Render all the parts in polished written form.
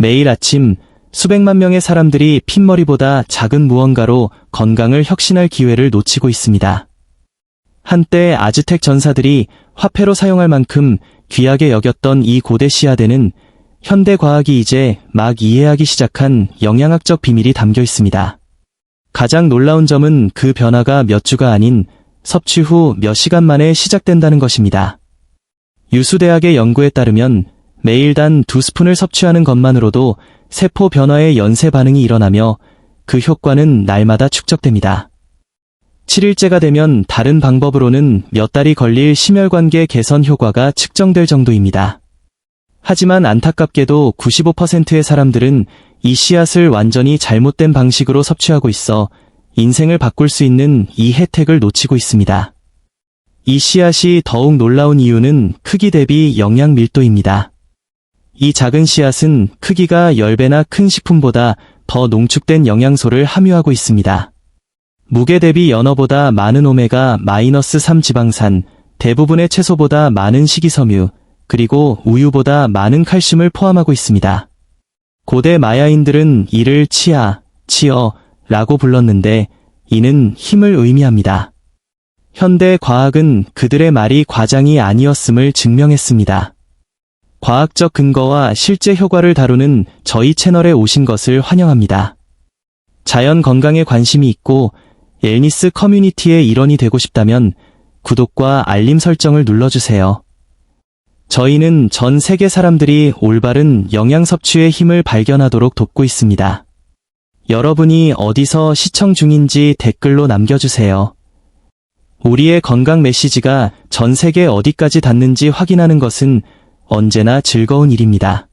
매일 아침 수백만 명의 사람들이 핏머리보다 작은 무언가로 건강을 혁신할 기회를 놓치고 있습니다. 한때 아즈텍 전사들이 화폐로 사용할 만큼 귀하게 여겼던 이 고대 씨앗에는 현대 과학이 이제 막 이해하기 시작한 영양학적 비밀이 담겨 있습니다. 가장 놀라운 점은 그 변화가 몇 주가 아닌 섭취 후 몇 시간 만에 시작된다는 것입니다. 유수대학의 연구에 따르면 매일 단 2스푼을 섭취하는 것만으로도 세포 변화의 연쇄 반응이 일어나며 그 효과는 날마다 축적됩니다. 7일째가 되면 다른 방법으로는 몇 달이 걸릴 심혈관계 개선 효과가 측정될 정도입니다. 하지만 안타깝게도 95%의 사람들은 이 씨앗을 완전히 잘못된 방식으로 섭취하고 있어 인생을 바꿀 수 있는 이 혜택을 놓치고 있습니다. 이 씨앗이 더욱 놀라운 이유는 크기 대비 영양 밀도입니다. 이 작은 씨앗은 크기가 10배나 큰 식품보다 더 농축된 영양소를 함유하고 있습니다. 무게 대비 연어보다 많은 오메가-3 지방산, 대부분의 채소보다 많은 식이섬유, 그리고 우유보다 많은 칼슘을 포함하고 있습니다. 고대 마야인들은 이를 치어라고 불렀는데 이는 힘을 의미합니다. 현대 과학은 그들의 말이 과장이 아니었음을 증명했습니다. 과학적 근거와 실제 효과를 다루는 저희 채널에 오신 것을 환영합니다. 자연 건강에 관심이 있고 웰니스 커뮤니티의 일원이 되고 싶다면 구독과 알림 설정을 눌러주세요. 저희는 전 세계 사람들이 올바른 영양 섭취의 힘을 발견하도록 돕고 있습니다. 여러분이 어디서 시청 중인지 댓글로 남겨주세요. 우리의 건강 메시지가 전 세계 어디까지 닿는지 확인하는 것은 언제나 즐거운 일입니다.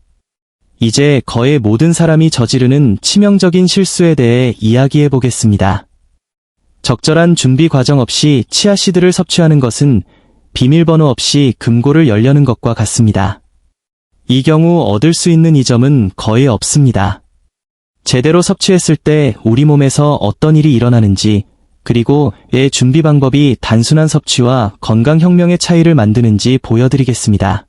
이제 거의 모든 사람이 저지르는 치명적인 실수에 대해 이야기해 보겠습니다. 적절한 준비 과정 없이 치아씨드를 섭취하는 것은 비밀번호 없이 금고를 열려는 것과 같습니다. 이 경우 얻을 수 있는 이점은 거의 없습니다. 제대로 섭취했을 때 우리 몸에서 어떤 일이 일어나는지, 그리고 왜 준비 방법이 단순한 섭취와 건강혁명의 차이를 만드는지 보여드리겠습니다.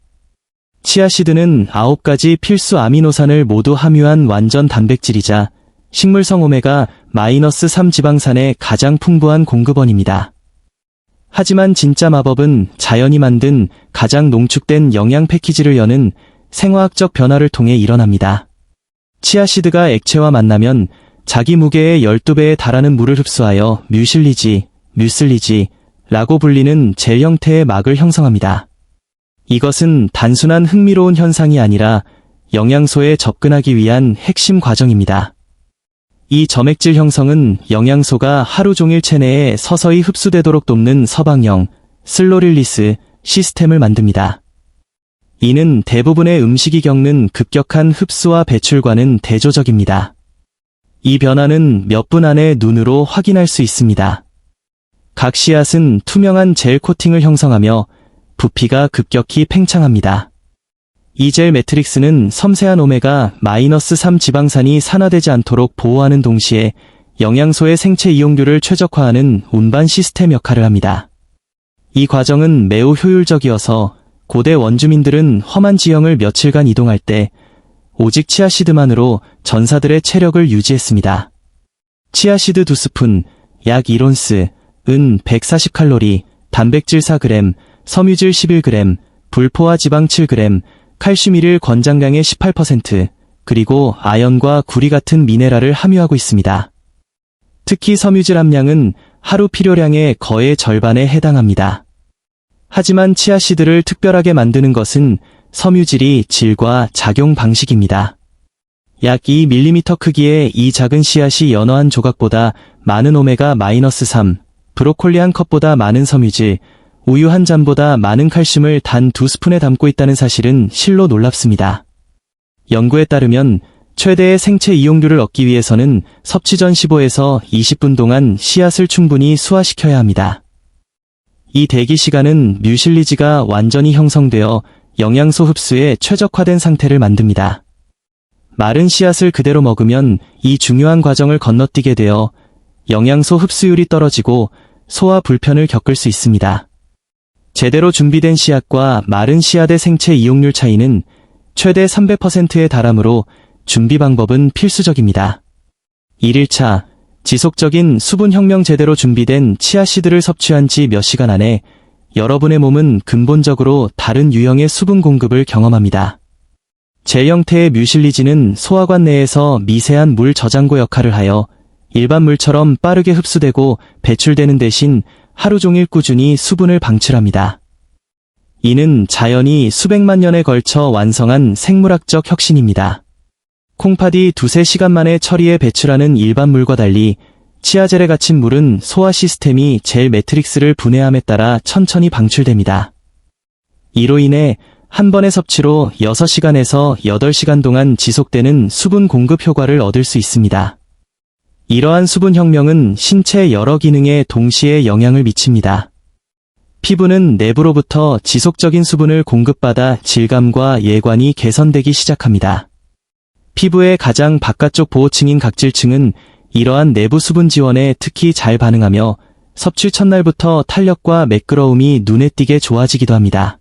치아씨드는 9가지 필수 아미노산을 모두 함유한 완전 단백질이자 식물성 오메가-3 지방산의 가장 풍부한 공급원입니다. 하지만 진짜 마법은 자연이 만든 가장 농축된 영양 패키지를 여는 생화학적 변화를 통해 일어납니다. 치아씨드가 액체와 만나면 자기 무게의 12배에 달하는 물을 흡수하여 뮤슬리지라고 불리는 젤 형태의 막을 형성합니다. 이것은 단순한 흥미로운 현상이 아니라 영양소에 접근하기 위한 핵심 과정입니다. 이 점액질 형성은 영양소가 하루 종일 체내에 서서히 흡수되도록 돕는 서방형 슬로릴리스 시스템을 만듭니다. 이는 대부분의 음식이 겪는 급격한 흡수와 배출과는 대조적입니다. 이 변화는 몇 분 안에 눈으로 확인할 수 있습니다. 각 씨앗은 투명한 젤 코팅을 형성하며 부피가 급격히 팽창합니다. 이 젤 매트릭스는 섬세한 오메가-3 지방산이 산화되지 않도록 보호하는 동시에 영양소의 생체 이용률을 최적화하는 운반 시스템 역할을 합니다. 이 과정은 매우 효율적이어서 고대 원주민들은 험한 지형을 며칠간 이동할 때 오직 치아씨드만으로 전사들의 체력을 유지했습니다. 치아씨드 2스푼, 약 1온스, 은 140칼로리, 단백질 4g, 섬유질 11g, 불포화 지방 7g, 칼슘 1일 권장량의 18%, 그리고 아연과 구리 같은 미네랄을 함유하고 있습니다. 특히 섬유질 함량은 하루 필요량의 거의 절반에 해당합니다. 하지만 치아씨드를 특별하게 만드는 것은 섬유질이 질과 작용 방식입니다. 약 2mm 크기의 이 작은 씨앗이 연어 한 조각보다 많은 오메가-3, 브로콜리 한 컵보다 많은 섬유질, 우유 한 잔보다 많은 칼슘을 단 2스푼에 담고 있다는 사실은 실로 놀랍습니다. 연구에 따르면 최대의 생체 이용률을 얻기 위해서는 섭취 전 15에서 20분 동안 씨앗을 충분히 수화시켜야 합니다. 이 대기 시간은 뮤실리지가 완전히 형성되어 영양소 흡수에 최적화된 상태를 만듭니다. 마른 씨앗을 그대로 먹으면 이 중요한 과정을 건너뛰게 되어 영양소 흡수율이 떨어지고 소화 불편을 겪을 수 있습니다. 제대로 준비된 씨앗과 마른 씨앗의 생체 이용률 차이는 최대 300%에 달하므로 준비 방법은 필수적입니다. 1일차, 지속적인 수분혁명 제대로 준비된 치아씨드를 섭취한 지 몇 시간 안에 여러분의 몸은 근본적으로 다른 유형의 수분 공급을 경험합니다. 젤 형태의 뮤실리지는 소화관 내에서 미세한 물 저장고 역할을 하여 일반 물처럼 빠르게 흡수되고 배출되는 대신 하루 종일 꾸준히 수분을 방출합니다. 이는 자연이 수백만 년에 걸쳐 완성한 생물학적 혁신입니다. 콩팥이 두세 시간 만에 처리해 배출하는 일반 물과 달리 치아젤에 갇힌 물은 소화 시스템이 젤 매트릭스를 분해함에 따라 천천히 방출됩니다. 이로 인해 한 번의 섭취로 6시간에서 8시간 동안 지속되는 수분 공급 효과를 얻을 수 있습니다. 이러한 수분 혁명은 신체 여러 기능에 동시에 영향을 미칩니다. 피부는 내부로부터 지속적인 수분을 공급받아 질감과 예관이 개선되기 시작합니다. 피부의 가장 바깥쪽 보호층인 각질층은 이러한 내부 수분 지원에 특히 잘 반응하며 섭취 첫날부터 탄력과 매끄러움이 눈에 띄게 좋아지기도 합니다.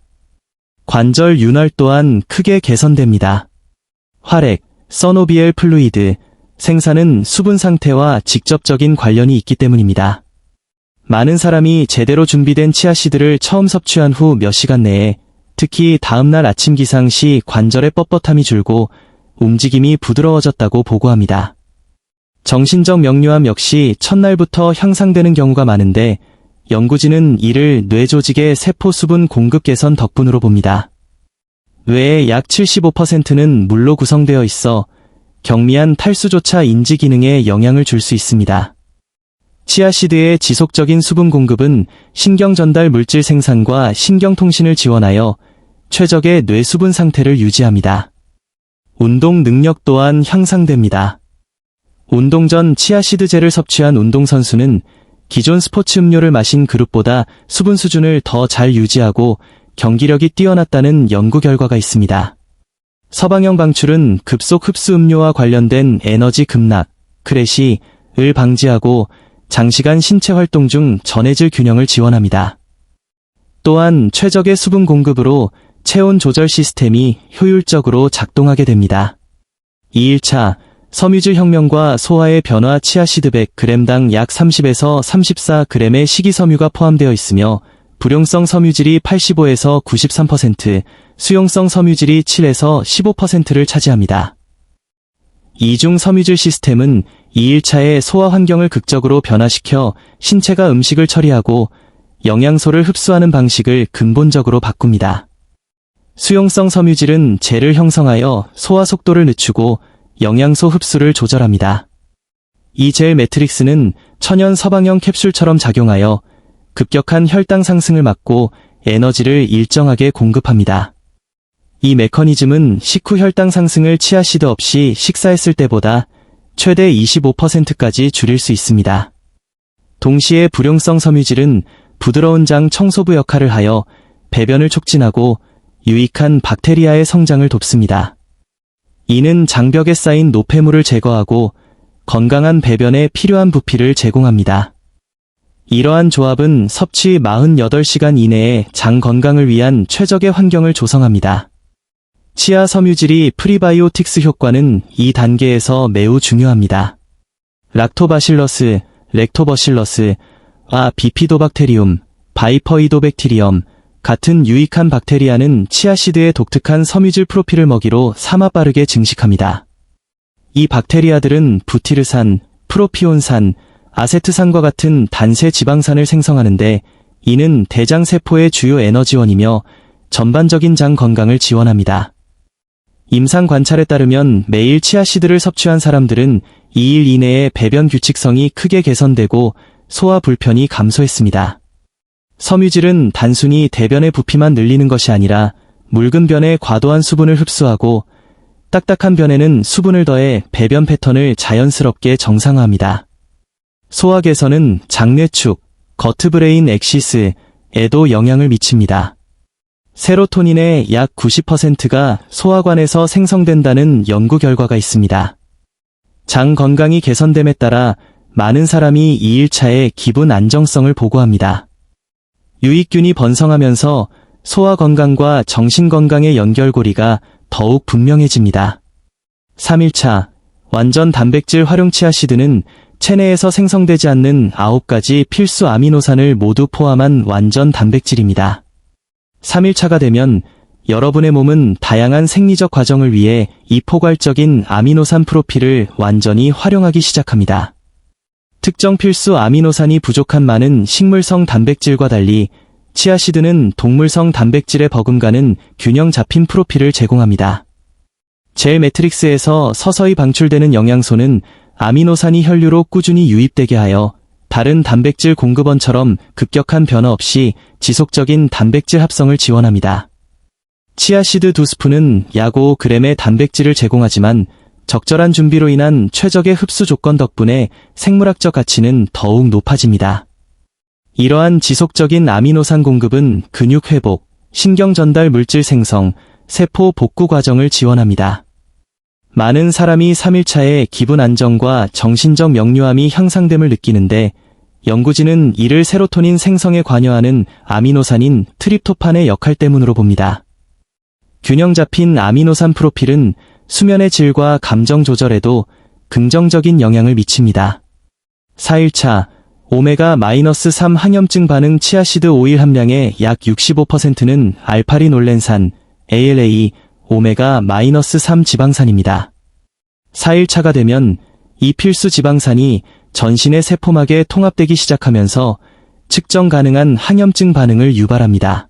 관절 윤활 또한 크게 개선됩니다. 활액, 서노비엘 플루이드, 생사는 수분 상태와 직접적인 관련이 있기 때문입니다. 많은 사람이 제대로 준비된 치아씨드를 처음 섭취한 후 몇 시간 내에 특히 다음날 아침 기상 시 관절의 뻣뻣함이 줄고 움직임이 부드러워졌다고 보고합니다. 정신적 명료함 역시 첫날부터 향상되는 경우가 많은데 연구진은 이를 뇌조직의 세포 수분 공급 개선 덕분으로 봅니다. 뇌의 약 75%는 물로 구성되어 있어 경미한 탈수조차 인지 기능에 영향을 줄 수 있습니다. 치아씨드의 지속적인 수분 공급은 신경 전달 물질 생산과 신경통신을 지원하여 최적의 뇌 수분 상태를 유지합니다. 운동 능력 또한 향상됩니다. 운동 전 치아씨드 젤을 섭취한 운동선수는 기존 스포츠 음료를 마신 그룹보다 수분 수준을 더 잘 유지하고 경기력이 뛰어났다는 연구 결과가 있습니다. 서방형 방출은 급속 흡수 음료와 관련된 에너지 급락, 크래시를 방지하고 장시간 신체 활동 중 전해질 균형을 지원합니다. 또한 최적의 수분 공급으로 체온 조절 시스템이 효율적으로 작동하게 됩니다. 2일차, 섬유질 혁명과 소화의 변화 치아씨드 100g당 약 30에서 34g의 식이섬유가 포함되어 있으며 불용성 섬유질이 85에서 93%, 수용성 섬유질이 7에서 15%를 차지합니다. 이중 섬유질 시스템은 2일차의 소화 환경을 극적으로 변화시켜 신체가 음식을 처리하고 영양소를 흡수하는 방식을 근본적으로 바꿉니다. 수용성 섬유질은 젤을 형성하여 소화 속도를 늦추고 영양소 흡수를 조절합니다. 이 젤 매트릭스는 천연 서방형 캡슐처럼 작용하여 급격한 혈당 상승을 막고 에너지를 일정하게 공급합니다. 이 메커니즘은 식후 혈당 상승을 치아씨드 없이 식사했을 때보다 최대 25%까지 줄일 수 있습니다. 동시에 불용성 섬유질은 부드러운 장 청소부 역할을 하여 배변을 촉진하고 유익한 박테리아의 성장을 돕습니다. 이는 장벽에 쌓인 노폐물을 제거하고 건강한 배변에 필요한 부피를 제공합니다. 이러한 조합은 섭취 48시간 이내에 장 건강을 위한 최적의 환경을 조성합니다. 치아 섬유질이 프리바이오틱스 효과는 이 단계에서 매우 중요합니다. 락토바실러스, 렉토버실러스, 비피도박테리움, 바이퍼이도백티리엄 같은 유익한 박테리아는 치아씨드의 독특한 섬유질 프로필을 먹이로 삼아 빠르게 증식합니다. 이 박테리아들은 부티르산, 프로피온산, 아세트산과 같은 단세 지방산을 생성하는데 이는 대장 세포의 주요 에너지원이며 전반적인 장 건강을 지원합니다. 임상 관찰에 따르면 매일 치아씨드를 섭취한 사람들은 2일 이내에 배변 규칙성이 크게 개선되고 소화 불편이 감소했습니다. 섬유질은 단순히 대변의 부피만 늘리는 것이 아니라 묽은 변에 과도한 수분을 흡수하고 딱딱한 변에는 수분을 더해 배변 패턴을 자연스럽게 정상화합니다. 소화 개선은 장뇌축, 거트브레인 엑시스에도 영향을 미칩니다. 세로토닌의 약 90%가 소화관에서 생성된다는 연구 결과가 있습니다. 장 건강이 개선됨에 따라 많은 사람이 2일차에 기분 안정성을 보고합니다. 유익균이 번성하면서 소화 건강과 정신 건강의 연결고리가 더욱 분명해집니다. 3일차 완전 단백질 활용 치아시드는 체내에서 생성되지 않는 9가지 필수 아미노산을 모두 포함한 완전 단백질입니다. 3일차가 되면 여러분의 몸은 다양한 생리적 과정을 위해 이 포괄적인 아미노산 프로필을 완전히 활용하기 시작합니다. 특정 필수 아미노산이 부족한 많은 식물성 단백질과 달리 치아시드는 동물성 단백질에 버금가는 균형 잡힌 프로필을 제공합니다. 젤 매트릭스에서 서서히 방출되는 영양소는 아미노산이 혈류로 꾸준히 유입되게 하여 다른 단백질 공급원처럼 급격한 변화 없이 지속적인 단백질 합성을 지원합니다. 치아시드 2스푼은 약 5g의 단백질을 제공하지만 적절한 준비로 인한 최적의 흡수 조건 덕분에 생물학적 가치는 더욱 높아집니다. 이러한 지속적인 아미노산 공급은 근육 회복, 신경 전달 물질 생성, 세포 복구 과정을 지원합니다. 많은 사람이 3일차에 기분 안정과 정신적 명료함이 향상됨을 느끼는데 연구진은 이를 세로토닌 생성에 관여하는 아미노산인 트립토판의 역할 때문으로 봅니다. 균형 잡힌 아미노산 프로필은 수면의 질과 감정 조절에도 긍정적인 영향을 미칩니다. 4일차 오메가-3 항염증 반응 치아시드 오일 함량의 약 65%는 알파리놀렌산, ALA, 오메가-3 지방산입니다. 4일차가 되면 이 필수 지방산이 전신의 세포막에 통합되기 시작하면서 측정 가능한 항염증 반응을 유발합니다.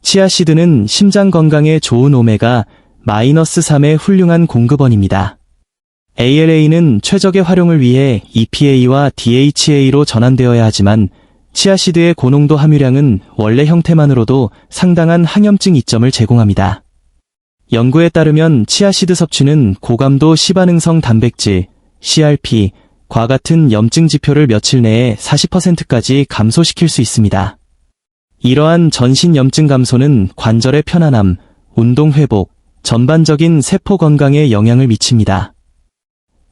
치아시드는 심장 건강에 좋은 오메가-3의 훌륭한 공급원입니다. ALA는 최적의 활용을 위해 EPA와 DHA로 전환되어야 하지만 치아시드의 고농도 함유량은 원래 형태만으로도 상당한 항염증 이점을 제공합니다. 연구에 따르면 치아시드 섭취는 고감도 시반응성 단백질, CRP, 과 같은 염증 지표를 며칠 내에 40%까지 감소시킬 수 있습니다. 이러한 전신 염증 감소는 관절의 편안함, 운동 회복, 전반적인 세포 건강에 영향을 미칩니다.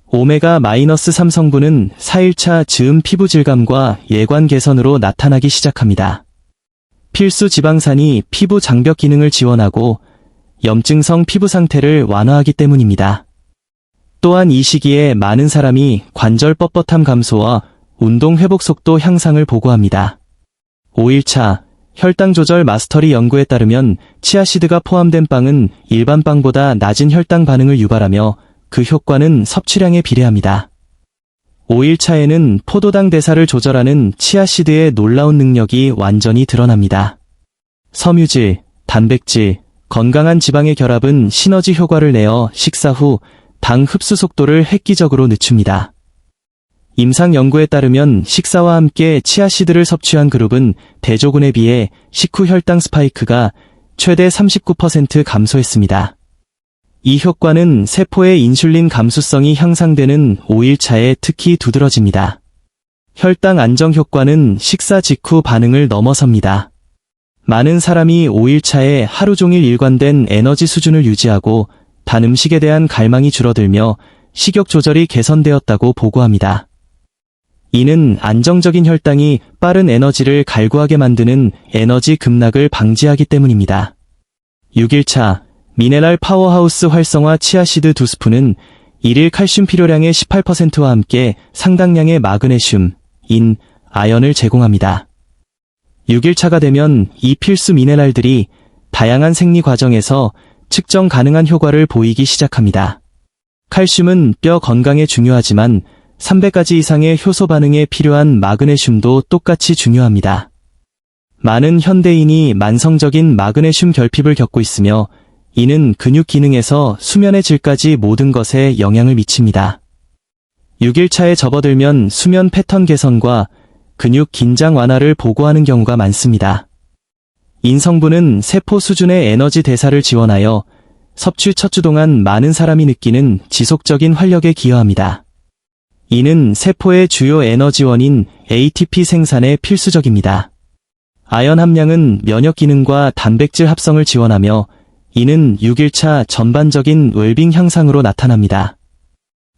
오메가-3 성분은 4일차 즈음 피부 질감과 예관 개선으로 나타나기 시작합니다. 필수 지방산이 피부 장벽 기능을 지원하고 염증성 피부 상태를 완화하기 때문입니다. 또한 이 시기에 많은 사람이 관절 뻣뻣함 감소와 운동 회복 속도 향상을 보고합니다. 5일차 혈당 조절 마스터리 연구에 따르면 치아시드가 포함된 빵은 일반 빵보다 낮은 혈당 반응을 유발하며 그 효과는 섭취량에 비례합니다. 5일차에는 포도당 대사를 조절하는 치아시드의 놀라운 능력이 완전히 드러납니다. 섬유질, 단백질, 건강한 지방의 결합은 시너지 효과를 내어 식사 후 당 흡수 속도를 획기적으로 늦춥니다. 임상 연구에 따르면 식사와 함께 치아시드를 섭취한 그룹은 대조군에 비해 식후 혈당 스파이크가 최대 39% 감소했습니다. 이 효과는 세포의 인슐린 감수성이 향상되는 5일차에 특히 두드러집니다. 혈당 안정 효과는 식사 직후 반응을 넘어섭니다. 많은 사람이 5일차에 하루 종일 일관된 에너지 수준을 유지하고 단 음식에 대한 갈망이 줄어들며 식욕 조절이 개선되었다고 보고합니다. 이는 안정적인 혈당이 빠른 에너지를 갈구하게 만드는 에너지 급락을 방지하기 때문입니다. 6일차 미네랄 파워하우스 활성화 치아시드 2스푼은 일일 칼슘 필요량의 18%와 함께 상당량의 마그네슘, 인, 아연을 제공합니다. 6일차가 되면 이 필수 미네랄들이 다양한 생리 과정에서 측정 가능한 효과를 보이기 시작합니다. 칼슘은 뼈 건강에 중요하지만 300가지 이상의 효소 반응에 필요한 마그네슘도 똑같이 중요합니다. 많은 현대인이 만성적인 마그네슘 결핍을 겪고 있으며 이는 근육 기능에서 수면의 질까지 모든 것에 영향을 미칩니다. 6일차에 접어들면 수면 패턴 개선과 근육 긴장 완화를 보고하는 경우가 많습니다. 인성분은 세포 수준의 에너지 대사를 지원하여 섭취 첫 주 동안 많은 사람이 느끼는 지속적인 활력에 기여합니다. 이는 세포의 주요 에너지원인 ATP 생산에 필수적입니다. 아연 함량은 면역 기능과 단백질 합성을 지원하며 이는 6일차 전반적인 웰빙 향상으로 나타납니다.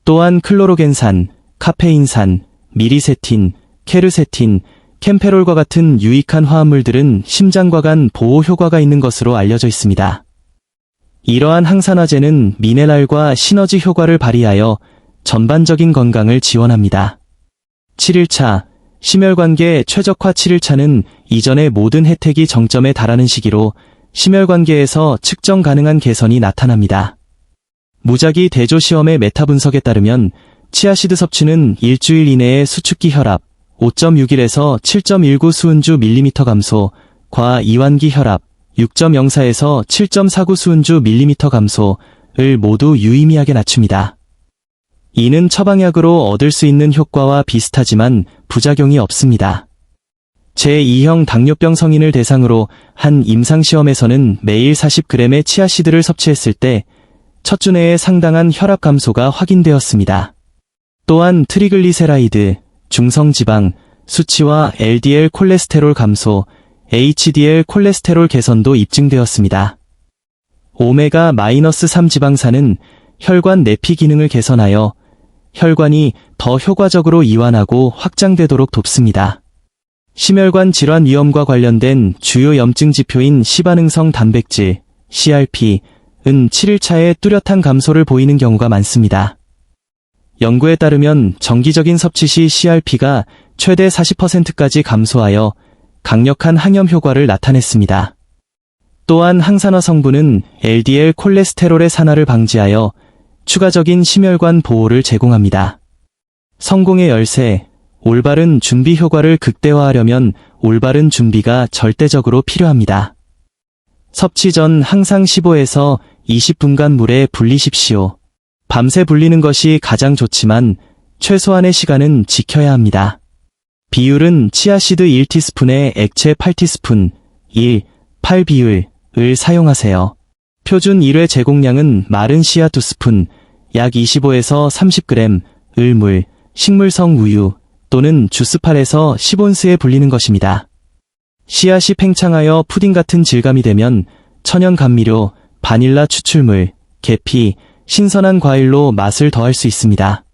또한 클로로겐산, 카페인산, 미리세틴, 케르세틴, 캠페롤과 같은 유익한 화합물들은 심장과 간 보호 효과가 있는 것으로 알려져 있습니다. 이러한 항산화제는 미네랄과 시너지 효과를 발휘하여 전반적인 건강을 지원합니다. 7일차, 심혈관계 최적화. 7일차는 이전의 모든 혜택이 정점에 달하는 시기로 심혈관계에서 측정 가능한 개선이 나타납니다. 무작위 대조 시험의 메타 분석에 따르면 치아씨드 섭취는 일주일 이내에 수축기 혈압 5.61에서 7.19 수은주 밀리미터 감소, 과이완기 혈압 6.04에서 7.49 수은주 밀리미터 감소를 모두 유의미하게 낮춥니다. 이는 처방약으로 얻을 수 있는 효과와 비슷하지만 부작용이 없습니다. 제2형 당뇨병 성인을 대상으로 한 임상시험에서는 매일 40g의 치아씨드를 섭취했을 때 첫 주 내에 상당한 혈압 감소가 확인되었습니다. 또한 트리글리세라이드, 중성지방, 수치와 LDL 콜레스테롤 감소, HDL 콜레스테롤 개선도 입증되었습니다. 오메가-3 지방산은 혈관 내피 기능을 개선하여 혈관이 더 효과적으로 이완하고 확장되도록 돕습니다. 심혈관 질환 위험과 관련된 주요 염증 지표인 시반응성 단백질, CRP, 은 7일차에 뚜렷한 감소를 보이는 경우가 많습니다. 연구에 따르면 정기적인 섭취 시 CRP가 최대 40%까지 감소하여 강력한 항염 효과를 나타냈습니다. 또한 항산화 성분은 LDL 콜레스테롤의 산화를 방지하여 추가적인 심혈관 보호를 제공합니다. 성공의 열쇠, 올바른 준비. 효과를 극대화하려면 올바른 준비가 절대적으로 필요합니다. 섭취 전 항상 15에서 20분간 물에 불리십시오. 밤새 불리는 것이 가장 좋지만 최소한의 시간은 지켜야 합니다. 비율은 치아씨드 1티스푼에 액체 8티스푼, 1, 8 비율을 사용하세요. 표준 1회 제공량은 마른 씨앗 2스푼, 약 25에서 30g, 을 물, 식물성 우유 또는 주스팔에서 10온스에 불리는 것입니다. 씨앗이 팽창하여 푸딩 같은 질감이 되면 천연 감미료, 바닐라 추출물, 계피, 신선한 과일로 맛을 더할 수 있습니다.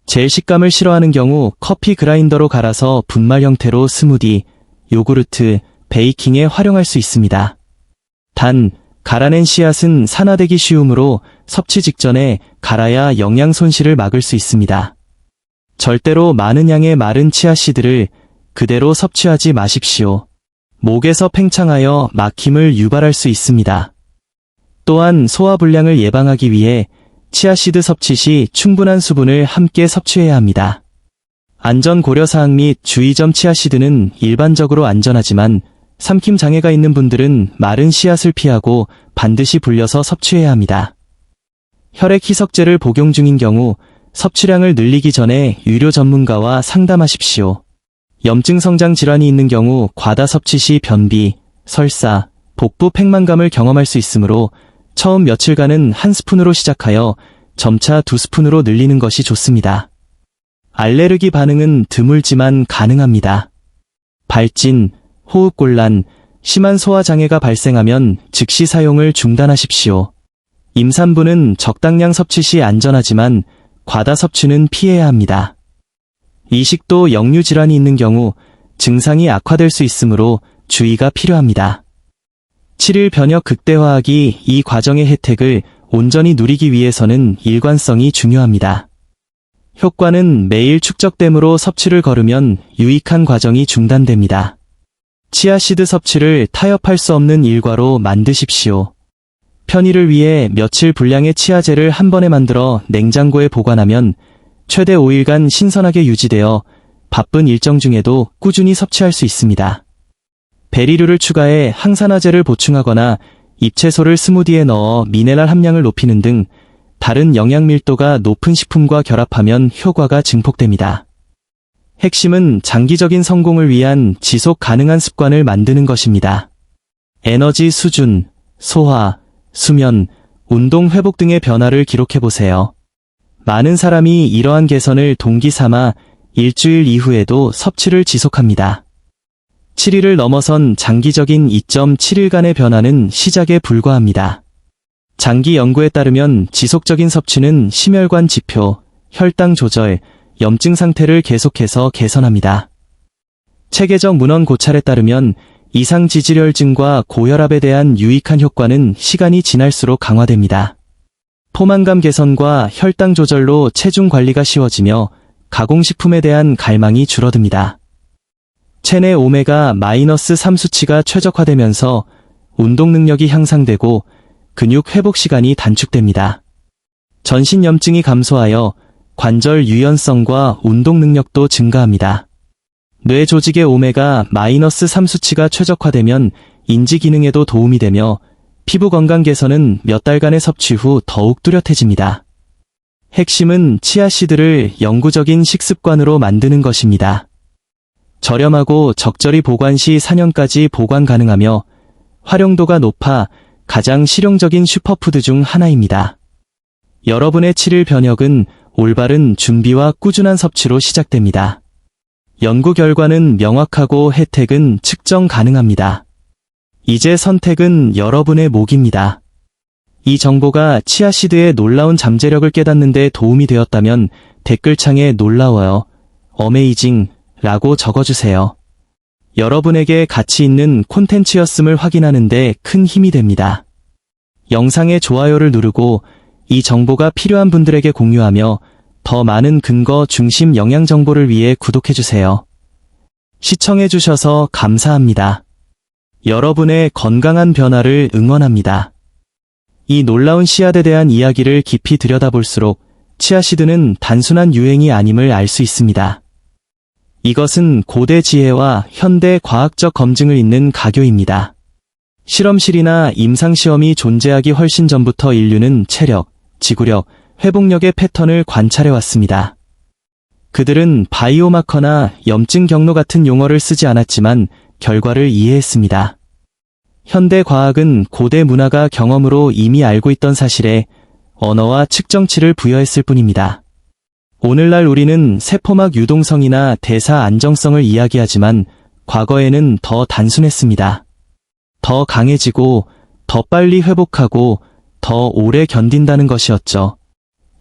젤 식감을 싫어하는 경우 커피 그라인더로 갈아서 분말 형태로 스무디, 요구르트, 베이킹에 활용할 수 있습니다. 단, 갈아낸 씨앗은 산화되기 쉬우므로 섭취 직전에 갈아야 영양 손실을 막을 수 있습니다. 절대로 많은 양의 마른 치아씨드를 그대로 섭취하지 마십시오. 목에서 팽창하여 막힘을 유발할 수 있습니다. 또한 소화불량을 예방하기 위해 치아씨드 섭취 시 충분한 수분을 함께 섭취해야 합니다. 안전 고려사항 및 주의점. 치아씨드는 일반적으로 안전하지만 삼킴 장애가 있는 분들은 마른 씨앗을 피하고 반드시 불려서 섭취해야 합니다. 혈액 희석제를 복용 중인 경우 섭취량을 늘리기 전에 유료 전문가와 상담하십시오. 염증 성장 질환이 있는 경우 과다 섭취 시 변비, 설사, 복부 팽만감을 경험할 수 있으므로 처음 며칠간은 1스푼으로 시작하여 점차 2스푼으로 늘리는 것이 좋습니다. 알레르기 반응은 드물지만 가능합니다. 발진, 호흡곤란, 심한 소화장애가 발생하면 즉시 사용을 중단하십시오. 임산부는 적당량 섭취 시 안전하지만 과다 섭취는 피해야 합니다. 이식도 역류 질환이 있는 경우 증상이 악화될 수 있으므로 주의가 필요합니다. 7일 변역 극대화하기. 이 과정의 혜택을 온전히 누리기 위해서는 일관성이 중요합니다. 효과는 매일 축적되므로 섭취를 거르면 유익한 과정이 중단됩니다. 치아씨드 섭취를 타협할 수 없는 일과로 만드십시오. 편의를 위해 며칠 분량의 치아젤을 한 번에 만들어 냉장고에 보관하면 최대 5일간 신선하게 유지되어 바쁜 일정 중에도 꾸준히 섭취할 수 있습니다. 베리류를 추가해 항산화제를 보충하거나 잎채소를 스무디에 넣어 미네랄 함량을 높이는 등 다른 영양 밀도가 높은 식품과 결합하면 효과가 증폭됩니다. 핵심은 장기적인 성공을 위한 지속 가능한 습관을 만드는 것입니다. 에너지 수준, 소화, 수면, 운동 회복 등의 변화를 기록해보세요. 많은 사람이 이러한 개선을 동기 삼아 일주일 이후에도 섭취를 지속합니다. 7일을 넘어선 장기적인 2.7일간의 변화는 시작에 불과합니다. 장기 연구에 따르면 지속적인 섭취는 심혈관 지표, 혈당 조절, 염증 상태를 계속해서 개선합니다. 체계적 문헌 고찰에 따르면 이상 지질혈증과 고혈압에 대한 유익한 효과는 시간이 지날수록 강화됩니다. 포만감 개선과 혈당 조절로 체중 관리가 쉬워지며 가공식품에 대한 갈망이 줄어듭니다. 체내 오메가-3 수치가 최적화되면서 운동 능력이 향상되고 근육 회복 시간이 단축됩니다. 전신 염증이 감소하여 관절 유연성과 운동 능력도 증가합니다. 뇌 조직의 오메가-3 수치가 최적화되면 인지 기능에도 도움이 되며 피부 건강 개선은 몇 달간의 섭취 후 더욱 뚜렷해집니다. 핵심은 치아씨드를 영구적인 식습관으로 만드는 것입니다. 저렴하고 적절히 보관 시 4년까지 보관 가능하며 활용도가 높아 가장 실용적인 슈퍼푸드 중 하나입니다. 여러분의 7일 변혁은 올바른 준비와 꾸준한 섭취로 시작됩니다. 연구 결과는 명확하고 혜택은 측정 가능합니다. 이제 선택은 여러분의 몫입니다. 이 정보가 치아씨드의 놀라운 잠재력을 깨닫는 데 도움이 되었다면 댓글창에 놀라워요, 어메이징 라고 적어주세요. 여러분에게 가치 있는 콘텐츠였음을 확인하는 데 큰 힘이 됩니다. 영상의 좋아요를 누르고 이 정보가 필요한 분들에게 공유하며 더 많은 근거 중심 영양 정보를 위해 구독해주세요. 시청해주셔서 감사합니다. 여러분의 건강한 변화를 응원합니다. 이 놀라운 씨앗에 대한 이야기를 깊이 들여다볼수록 치아씨드는 단순한 유행이 아님을 알 수 있습니다. 이것은 고대 지혜와 현대 과학적 검증을 잇는 가교입니다. 실험실이나 임상시험이 존재하기 훨씬 전부터 인류는 체력, 지구력, 회복력의 패턴을 관찰해왔습니다. 그들은 바이오마커나 염증 경로 같은 용어를 쓰지 않았지만 결과를 이해했습니다. 현대 과학은 고대 문화가 경험으로 이미 알고 있던 사실에 언어와 측정치를 부여했을 뿐입니다. 오늘날 우리는 세포막 유동성이나 대사 안정성을 이야기하지만 과거에는 더 단순했습니다. 더 강해지고, 더 빨리 회복하고, 더 오래 견딘다는 것이었죠.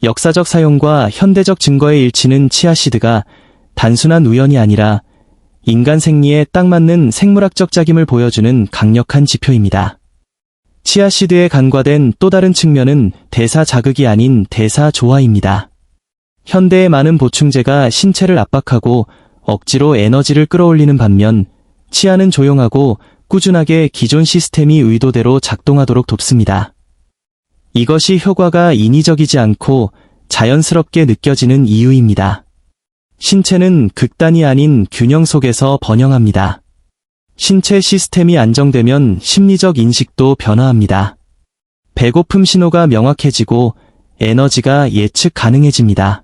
역사적 사용과 현대적 증거의 일치는 치아씨드가 단순한 우연이 아니라 인간 생리에 딱 맞는 생물학적 짝임을 보여주는 강력한 지표입니다. 치아씨드에 간과된 또 다른 측면은 대사 자극이 아닌 대사 조화입니다. 현대의 많은 보충제가 신체를 압박하고 억지로 에너지를 끌어올리는 반면 치아는 조용하고 꾸준하게 기존 시스템이 의도대로 작동하도록 돕습니다. 이것이 효과가 인위적이지 않고 자연스럽게 느껴지는 이유입니다. 신체는 극단이 아닌 균형 속에서 번영합니다. 신체 시스템이 안정되면 심리적 인식도 변화합니다. 배고픔 신호가 명확해지고 에너지가 예측 가능해집니다.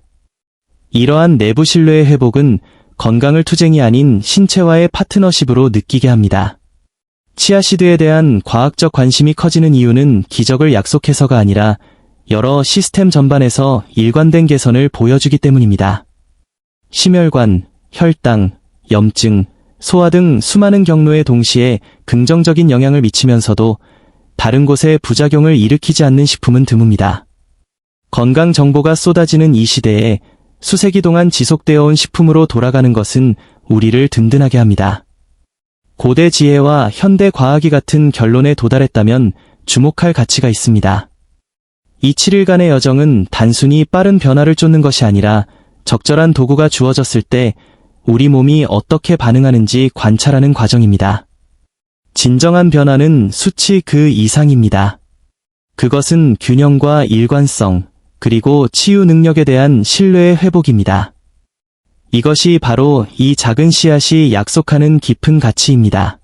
이러한 내부 신뢰의 회복은 건강을 투쟁이 아닌 신체와의 파트너십으로 느끼게 합니다. 치아씨드에 대한 과학적 관심이 커지는 이유는 기적을 약속해서가 아니라 여러 시스템 전반에서 일관된 개선을 보여주기 때문입니다. 심혈관, 혈당, 염증, 소화 등 수많은 경로에 동시에 긍정적인 영향을 미치면서도 다른 곳에 부작용을 일으키지 않는 식품은 드뭅니다. 건강 정보가 쏟아지는 이 시대에 수세기 동안 지속되어 온 식품으로 돌아가는 것은 우리를 든든하게 합니다. 고대 지혜와 현대 과학이 같은 결론에 도달했다면 주목할 가치가 있습니다. 이 7일간의 여정은 단순히 빠른 변화를 쫓는 것이 아니라 적절한 도구가 주어졌을 때 우리 몸이 어떻게 반응하는지 관찰하는 과정입니다. 진정한 변화는 수치 그 이상입니다. 그것은 균형과 일관성, 그리고 치유 능력에 대한 신뢰의 회복입니다. 이것이 바로 이 작은 씨앗이 약속하는 깊은 가치입니다.